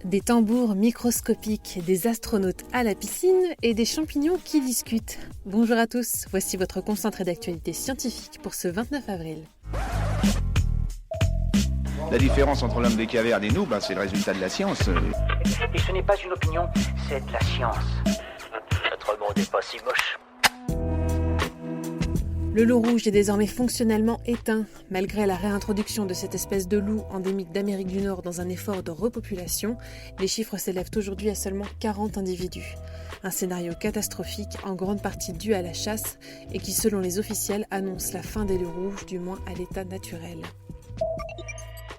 Des tambours microscopiques, des astronautes à la piscine et des champignons qui discutent. Bonjour à tous, voici votre concentré d'actualité scientifique pour ce 29 avril. La différence entre l'homme des cavernes et nous, c'est le résultat de la science. Et ce n'est pas une opinion, c'est de la science. Notre monde n'est pas si moche. Le loup rouge est désormais fonctionnellement éteint, malgré la réintroduction de cette espèce de loup endémique d'Amérique du Nord dans un effort de repopulation. Les chiffres s'élèvent aujourd'hui à seulement 40 individus. Un scénario catastrophique, en grande partie dû à la chasse, et qui, selon les officiels, annonce la fin des loups rouges, du moins à l'état naturel.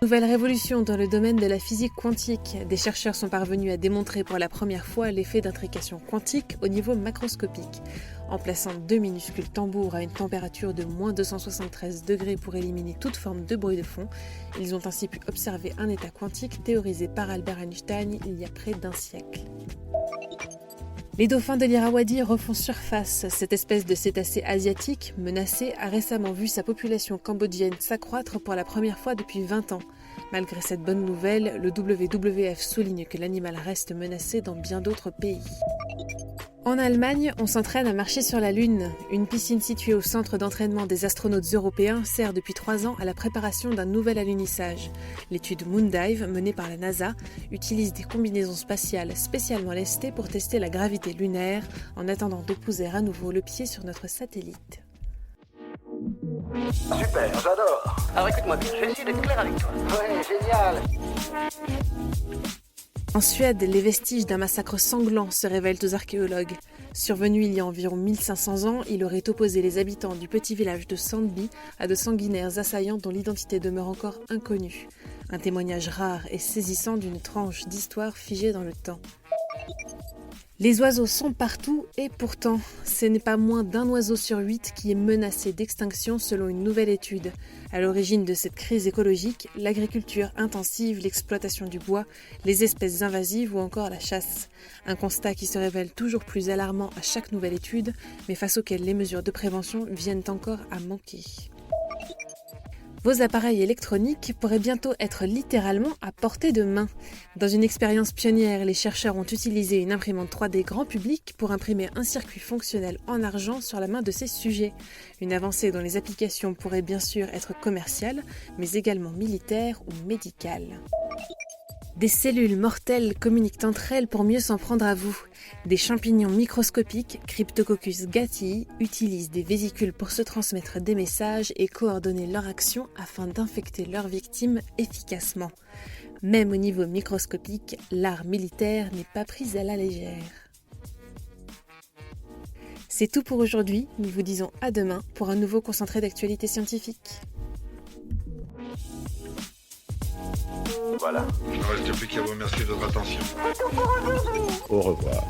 Nouvelle révolution dans le domaine de la physique quantique. Des chercheurs sont parvenus à démontrer pour la première fois l'effet d'intrication quantique au niveau macroscopique. En plaçant deux minuscules tambours à une température de moins 273 degrés pour éliminer toute forme de bruit de fond, ils ont ainsi pu observer un état quantique théorisé par Albert Einstein il y a près d'un siècle. Les dauphins de l'Irrawaddy refont surface. Cette espèce de cétacé asiatique, menacée, a récemment vu sa population cambodgienne s'accroître pour la première fois depuis 20 ans. Malgré cette bonne nouvelle, le WWF souligne que l'animal reste menacé dans bien d'autres pays. En Allemagne, on s'entraîne à marcher sur la Lune. Une piscine située au centre d'entraînement des astronautes européens sert depuis 3 ans à la préparation d'un nouvel alunissage. L'étude Moondive, menée par la NASA, utilise des combinaisons spatiales spécialement lestées pour tester la gravité lunaire, en attendant de poser à nouveau le pied sur notre satellite. Super, j'adore. Alors écoute-moi bien, je vais essayer d'être clair avec toi. Ouais, génial. En Suède, les vestiges d'un massacre sanglant se révèlent aux archéologues. Survenu il y a environ 1500 ans, il aurait opposé les habitants du petit village de Sandby à de sanguinaires assaillants dont l'identité demeure encore inconnue. Un témoignage rare et saisissant d'une tranche d'histoire figée dans le temps. Les oiseaux sont partout et pourtant, ce n'est pas moins d'un oiseau sur 8 qui est menacé d'extinction selon une nouvelle étude. À l'origine de cette crise écologique, l'agriculture intensive, l'exploitation du bois, les espèces invasives ou encore la chasse. Un constat qui se révèle toujours plus alarmant à chaque nouvelle étude, mais face auquel les mesures de prévention viennent encore à manquer. Vos appareils électroniques pourraient bientôt être littéralement à portée de main. Dans une expérience pionnière, les chercheurs ont utilisé une imprimante 3D grand public pour imprimer un circuit fonctionnel en argent sur la main de ces sujets. Une avancée dont les applications pourraient bien sûr être commerciales, mais également militaires ou médicales. Des cellules mortelles communiquent entre elles pour mieux s'en prendre à vous. Des champignons microscopiques, Cryptococcus gattii, utilisent des vésicules pour se transmettre des messages et coordonner leur action afin d'infecter leurs victimes efficacement. Même au niveau microscopique, l'art militaire n'est pas pris à la légère. C'est tout pour aujourd'hui, nous vous disons à demain pour un nouveau concentré d'actualité scientifique. Voilà. Il ne reste plus qu'à vous remercier de votre attention. Au revoir.